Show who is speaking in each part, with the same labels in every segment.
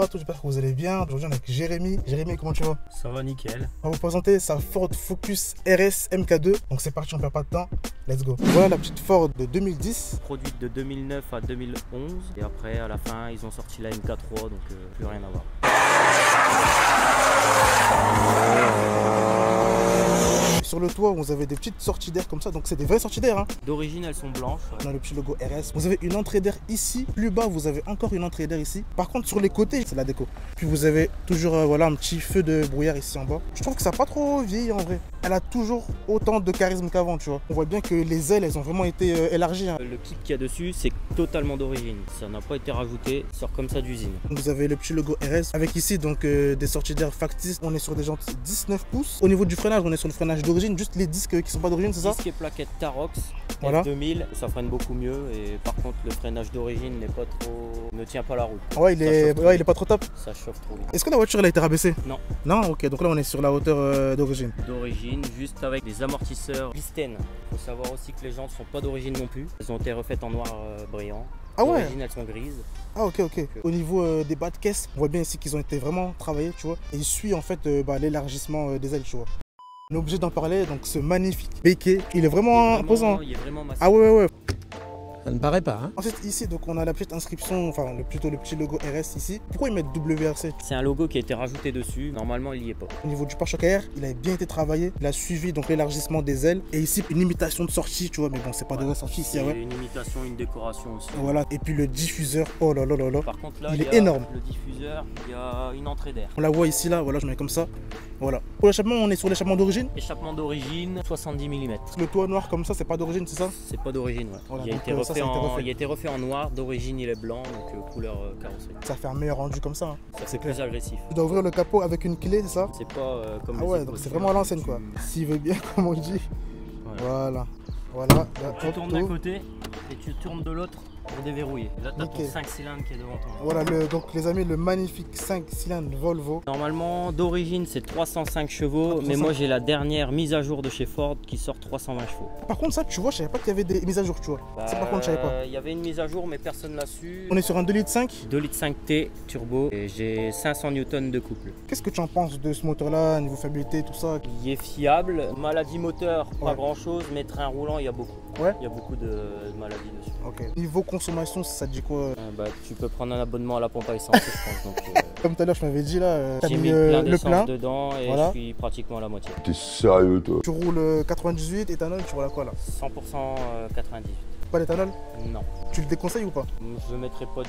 Speaker 1: Bonjour à tous, j'espère que vous allez bien. Aujourd'hui on est avec Jérémy. Jérémy, comment tu vas?
Speaker 2: Ça va nickel.
Speaker 1: On va vous présenter sa Ford Focus RS MK2. Donc c'est parti, on perd pas de temps. Let's go. Voilà la petite Ford de 2010.
Speaker 2: Produite de 2009 à 2011. Et après, à la fin, ils ont sorti la MK3, donc plus rien à voir.
Speaker 1: Sur le toit, vous avez des petites sorties d'air comme ça, donc c'est des vraies sorties d'air. Hein.
Speaker 2: D'origine, elles sont blanches.
Speaker 1: On a le petit logo RS. Vous avez une entrée d'air ici. Plus bas, vous avez encore une entrée d'air ici. Par contre, sur les côtés, c'est la déco. Puis vous avez toujours voilà, un petit feu de brouillard ici en bas. Je trouve que ça n'a pas trop vieilli en vrai. Elle a toujours autant de charisme qu'avant, tu vois. On voit bien que les ailes, elles ont vraiment été élargies. Hein.
Speaker 2: Le kit qu'il y a dessus, c'est totalement d'origine. Ça n'a pas été rajouté, ça sort comme ça d'usine.
Speaker 1: Vous avez le petit logo RS avec ici donc des sorties d'air factices. On est sur des jantes 19 pouces. Au niveau du freinage, on est sur le freinage d'origine, juste les disques qui sont pas d'origine, c'est ça?
Speaker 2: Disque et plaquette Tarox,
Speaker 1: voilà.
Speaker 2: F2000, ça freine beaucoup mieux. Et par contre, le freinage d'origine n'est pas trop, ne tient pas la route.
Speaker 1: Ouais, il est pas trop top.
Speaker 2: Ça chauffe trop vite.
Speaker 1: Est-ce que la voiture elle a été rabaissée?
Speaker 2: Non.
Speaker 1: Non, ok. Donc là, on est sur la hauteur d'origine.
Speaker 2: D'origine, juste avec des amortisseurs Listen. Il faut savoir aussi que les jantes sont pas d'origine non plus. Elles ont été refaites en noir brillant.
Speaker 1: Ah ouais.
Speaker 2: D'origine, elles sont grises.
Speaker 1: Ah ok. Au niveau des bas de caisse, on voit bien ici qu'ils ont été vraiment travaillés, tu vois. Et il suit en fait l'élargissement des ailes, tu vois. On est obligé d'en parler, donc ce magnifique béquet, il est vraiment imposant.
Speaker 2: Il est vraiment massif.
Speaker 1: Ah ouais.
Speaker 3: Ça ne paraît pas, hein.
Speaker 1: Ensuite ici, donc on a la petite inscription, enfin plutôt le petit logo RS ici. Pourquoi ils mettent WRC?
Speaker 2: C'est un logo qui a été rajouté dessus, normalement il n'y est pas.
Speaker 1: Au niveau du pare-choc arrière, il a bien été travaillé. Il a suivi donc l'élargissement des ailes. Et ici, une imitation de sortie, tu vois, mais bon, c'est pas de vraie sortie ici, ouais.
Speaker 2: Une imitation, une décoration aussi.
Speaker 1: Voilà, et puis le diffuseur, oh là.
Speaker 2: Par contre là,
Speaker 1: il est énorme.
Speaker 2: Le diffuseur, il y a une entrée d'air.
Speaker 1: On la voit ici, là, voilà, je mets comme ça. Voilà. Pour l'échappement, on est sur l'échappement d'origine.
Speaker 2: Échappement d'origine, 70 mm.
Speaker 1: Le toit noir comme ça, c'est pas d'origine, c'est ça?
Speaker 2: C'est pas d'origine, ouais.
Speaker 1: Voilà,
Speaker 2: il a été refait en noir, d'origine il est blanc, donc couleur carrosserie.
Speaker 1: Ça fait un meilleur rendu comme ça. Hein.
Speaker 2: C'est plus agressif.
Speaker 1: Tu dois ouvrir le capot avec une clé, c'est ça?
Speaker 2: C'est pas comme
Speaker 1: ah ouais, donc c'est vraiment à l'ancienne quoi. S'il veut bien, comme on dit. Voilà. Là,
Speaker 2: tu tournes d'un côté et tu tournes de l'autre pour déverrouiller. Et là, tu as ton 5 cylindres qui est devant toi.
Speaker 1: Voilà, donc les amis, le magnifique 5 cylindres Volvo.
Speaker 2: Normalement, d'origine, c'est 305 chevaux, mais moi j'ai la dernière mise à jour de chez Ford qui sort 320 chevaux.
Speaker 1: Par contre, ça, tu vois, je savais pas qu'il y avait des mises à jour, tu vois. Ça, par contre, je savais pas.
Speaker 2: Il y avait une mise à jour, mais personne l'a su.
Speaker 1: On est sur un 2,5 litres
Speaker 2: 2,5 litres T turbo et j'ai 500 Newton de couple.
Speaker 1: Qu'est-ce que tu en penses de ce moteur-là, niveau fiabilité, tout ça?
Speaker 2: Il est fiable. Maladie moteur, pas grand-chose, mais train roulant, il y a beaucoup.
Speaker 1: Ouais.
Speaker 2: Il y a beaucoup de maladies dessus.
Speaker 1: Ok. Niveau consommation, ça te dit quoi?
Speaker 2: Tu peux prendre un abonnement à la pompe à essence, je pense.
Speaker 1: Comme tout à l'heure, je m'avais dit là,
Speaker 2: j'ai mis le plein dedans et voilà. Je suis pratiquement à la moitié.
Speaker 3: T'es sérieux toi?
Speaker 1: Tu roules 98, éthanol, tu roules à quoi là?
Speaker 2: 100% 98.
Speaker 1: Pas l'éthanol?
Speaker 2: Non.
Speaker 1: Tu le déconseilles ou pas?
Speaker 2: Je ne mettrai pas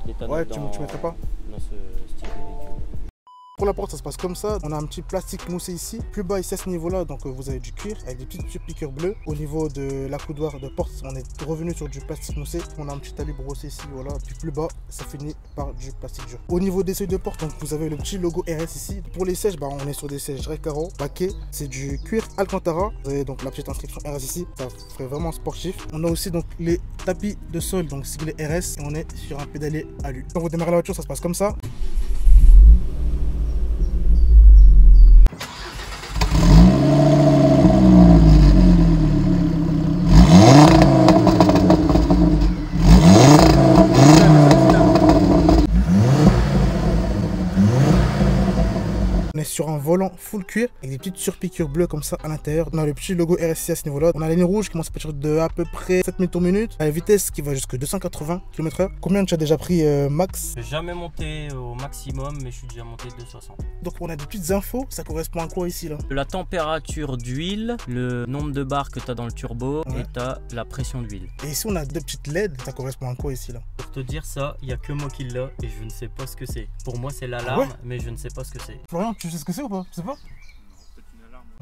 Speaker 2: d'éthanol
Speaker 1: ouais, tu mettrais pas
Speaker 2: dans ce style de véhicule.
Speaker 1: Pour la porte, ça se passe comme ça. On a un petit plastique moussé ici. Plus bas ici à ce niveau-là, donc vous avez du cuir avec des petites piqûres bleues. Au niveau de l'accoudoir de porte, on est revenu sur du plastique moussé. On a un petit talis brossé ici, voilà. Puis plus bas, ça finit par du plastique dur. Au niveau des seuils de porte, donc vous avez le petit logo RS ici. Pour les sièges, on est sur des sièges Recaro, baquet. C'est du cuir Alcantara. Vous avez donc la petite inscription RS ici. Ça ferait vraiment sportif. On a aussi donc les tapis de sol, donc siglé RS. Et on est sur un pédalier alu. Quand vous démarrez la voiture, ça se passe comme ça. Sur un volant full cuir avec des petites surpiqûres bleues comme ça à l'intérieur. On a le petit logo RSI à ce niveau là. On a la ligne rouge qui commence à partir de à peu près 7 mètres au minute. La vitesse qui va jusqu'à 280 km/h. Combien tu as déjà pris max?
Speaker 2: Je n'ai jamais monté au maximum, mais je suis déjà monté 260.
Speaker 1: Donc on a des petites infos. Ça correspond à quoi ici là?
Speaker 2: La température d'huile, le nombre de barres que tu as dans le turbo et tu as la pression d'huile.
Speaker 1: Et ici on a deux petites LED. Ça correspond à quoi ici là?
Speaker 2: Pour te dire ça, il n'y a que moi qui l'a et je ne sais pas ce que c'est. Pour moi c'est l'alarme, mais je ne sais pas ce que c'est.
Speaker 1: Florian, tu sais ce que c'est ou pas? Tu sais pas?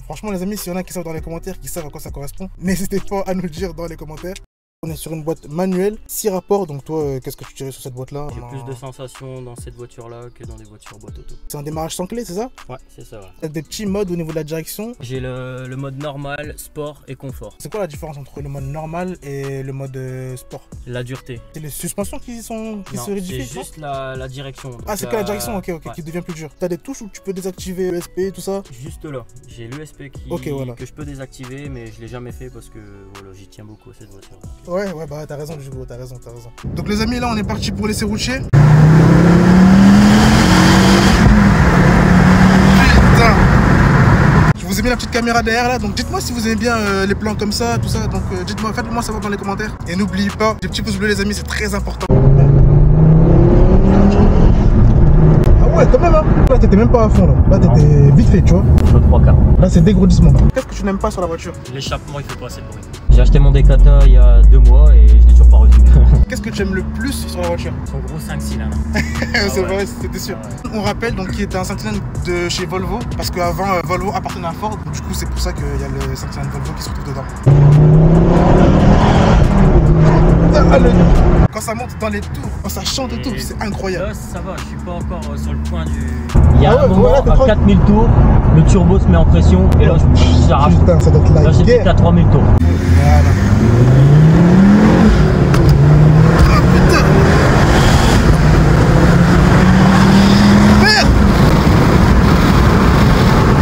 Speaker 1: Franchement les amis, s'il y en a qui savent dans les commentaires, qui savent à quoi ça correspond, n'hésitez pas à nous le dire dans les commentaires. On est sur une boîte manuelle, 6 rapports, donc toi, qu'est-ce que tu dirais sur cette boîte-là?
Speaker 2: J'ai plus de sensations dans cette voiture-là que dans des voitures boîte auto.
Speaker 1: C'est un démarrage sans clé, c'est ça?
Speaker 2: Ouais, c'est ça. Ouais.
Speaker 1: T'as des petits modes au niveau de la direction?
Speaker 2: J'ai le mode normal, sport et confort.
Speaker 1: C'est quoi la différence entre le mode normal et le mode sport?
Speaker 2: La dureté.
Speaker 1: C'est les suspensions qui se rédifient?
Speaker 2: C'est juste la direction. Donc
Speaker 1: c'est que la direction, ok,
Speaker 2: ouais.
Speaker 1: Qui devient plus dure. T'as des touches où tu peux désactiver l'ESP, tout ça?
Speaker 2: Juste là. J'ai l'ESP que je peux désactiver, mais je l'ai jamais fait parce que voilà, j'y tiens beaucoup à cette voiture.
Speaker 1: Ouais, bah t'as raison, Jugo, t'as raison. Donc les amis, là on est parti pour l'essai routier. vous aimez la petite caméra derrière là. Donc dites-moi si vous aimez bien les plans comme ça, tout ça. Donc dites-moi, faites-moi savoir dans les commentaires. Et n'oubliez pas, les petits pouces bleus les amis, c'est très important. Ouais, quand même, hein. Là, t'étais même pas à fond, là. Là, t'étais vite fait, tu vois.
Speaker 2: Je suis 3 quarts.
Speaker 1: Là, c'est dégourdissement. Qu'est-ce que tu n'aimes pas sur la voiture?
Speaker 2: L'échappement, il fait pas assez de bruit. J'ai acheté mon Decata il y a 2 mois et je l'ai toujours pas reçu.
Speaker 1: Qu'est-ce que tu aimes le plus sur la voiture?
Speaker 2: Son gros 5 cylindres.
Speaker 1: C'est vrai, c'était sûr. On rappelle donc qu'il était un 5 cylindres de chez Volvo. Parce qu'avant, Volvo appartenait à Ford. Donc, du coup, c'est pour ça qu'il y a le 5 cylindres Volvo qui se retrouve dedans. Quand ça monte dans les tours, quand ça chante et tout, c'est incroyable.
Speaker 2: Là, ça va, je suis pas encore sur le point du... Il y a un moment,
Speaker 1: voilà,
Speaker 2: à 4000 tours, le turbo se met en pression et là, j'arrache.
Speaker 1: Putain, ça doit être
Speaker 2: là, j'ai peut-être à 3000 tours.
Speaker 1: Voilà. Ah putain! Merde!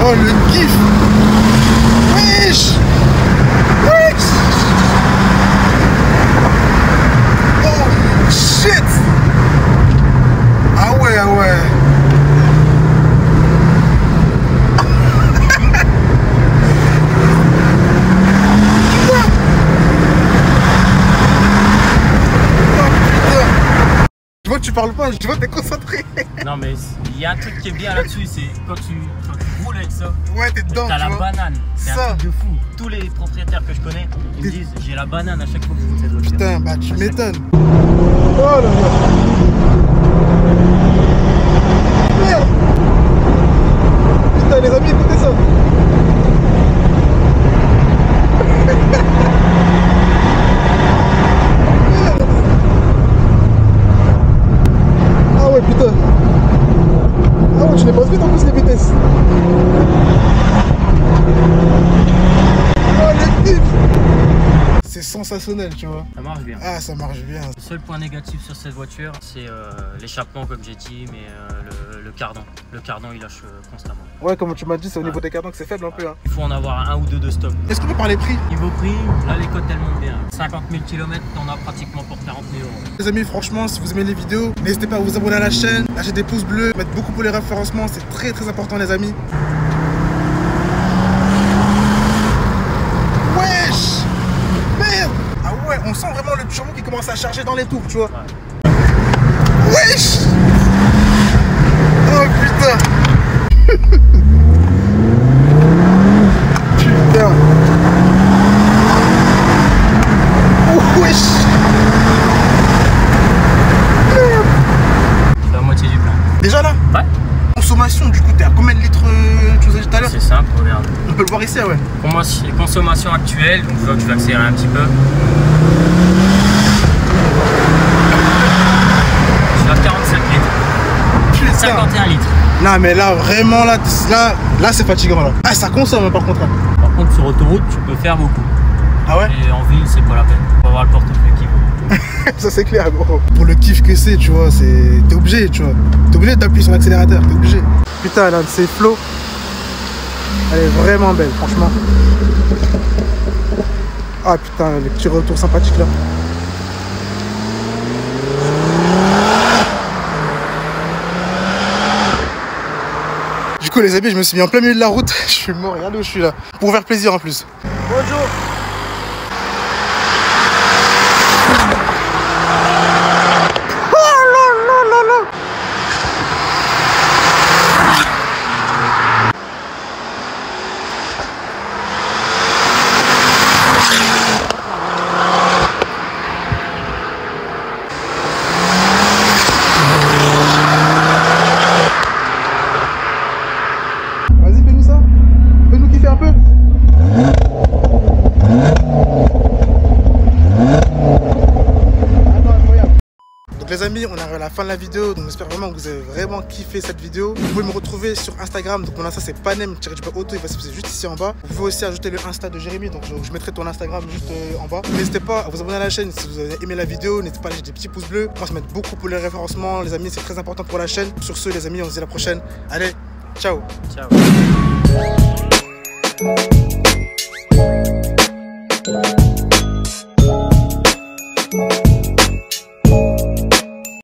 Speaker 1: Oh le kiff! Wesh! Wesh! Shit! Ah ouais, ah ouais. Je vois que tu parles pas, je vois que t'es concentré.
Speaker 2: Non mais il y a un truc qui est bien là-dessus, c'est quand tu roules avec ça.
Speaker 1: Ouais, t'es dedans.
Speaker 2: T'as la banane. C'est un
Speaker 1: ça.
Speaker 2: truc de fou. Tous les propriétaires que je connais, ils me disent j'ai la banane à chaque fois que je roule cette voiture.
Speaker 1: Putain, bah tu m'étonnes. Oh là là. Merde. Putain, les amis, écoutez ça. Ah ouais, putain. Ah ouais, tu les passes vite en plus les vitesses. Oh le kiff. C'est sensationnel, tu vois.
Speaker 2: Ça marche bien.
Speaker 1: Ah, ça marche bien.
Speaker 2: Le seul point négatif sur cette voiture, c'est l'échappement comme j'ai dit, mais le cardan. Le cardan il lâche constamment.
Speaker 1: Ouais, comme tu m'as dit, c'est au niveau des cardans que c'est faible un peu. Hein.
Speaker 2: Il faut en avoir un ou deux de stock.
Speaker 1: Est-ce qu'on peut parler prix?
Speaker 2: Niveau prix, là les cotes elles montent bien. 50 000 km, t'en as pratiquement pour 40 000 euros.
Speaker 1: Les amis, franchement, si vous aimez les vidéos, n'hésitez pas à vous abonner à la chaîne, lâcher des pouces bleus, mettre beaucoup pour les référencements, c'est très très important les amis. Wesh! Merde! Ah ouais, on sent vraiment le turbo qui commence à charger dans les tours, tu vois. Ouais. Wesh! Oh putain! Putain! Oh wesh!
Speaker 2: C'est la moitié du plein.
Speaker 1: Déjà là?
Speaker 2: Ouais.
Speaker 1: Consommation, du coup, t'es à combien de litres tu nous as dit tout à l'heure?
Speaker 2: C'est simple, regarde.
Speaker 1: On peut le voir ici, ouais.
Speaker 2: Pour moi, c'est consommation actuelle, donc je vois que je vais accélérer un petit peu. Je suis à 47 litres.
Speaker 1: Putain.
Speaker 2: 51 litres.
Speaker 1: Non, mais là, vraiment, là c'est fatigant, là. Ah, ça consomme, hein, par contre. Hein.
Speaker 2: Par contre, sur autoroute, tu peux faire beaucoup.
Speaker 1: Ah ouais?
Speaker 2: Et en ville, c'est pas la peine. Faut avoir le portefeuille qui vaut.
Speaker 1: Ça, c'est clair, gros. Pour le kiff que c'est, tu vois, t'es obligé, tu vois. T'es obligé d'appuyer sur l'accélérateur, t'es obligé. Putain, là, c'est Flo. Elle est vraiment belle, franchement. Ah, putain, les petits retours sympathiques, là. Du coup, les amis, je me suis mis en plein milieu de la route. Je suis mort, regardez où je suis là. Pour vous faire plaisir en plus. Bonjour. Les amis, on arrive à la fin de la vidéo, donc j'espère vraiment que vous avez vraiment kiffé cette vidéo. Vous pouvez me retrouver sur Instagram, donc mon Insta c'est panem-auto, il va se passer juste ici en bas. Vous pouvez aussi ajouter le Insta de Jérémy, donc je mettrai ton Instagram juste en bas. N'hésitez pas à vous abonner à la chaîne si vous avez aimé la vidéo, n'hésitez pas à lâcher des petits pouces bleus. On va se mettre beaucoup pour les référencements, les amis, c'est très important pour la chaîne. Sur ce, les amis, on se dit à la prochaine. Allez, ciao.
Speaker 2: Ciao.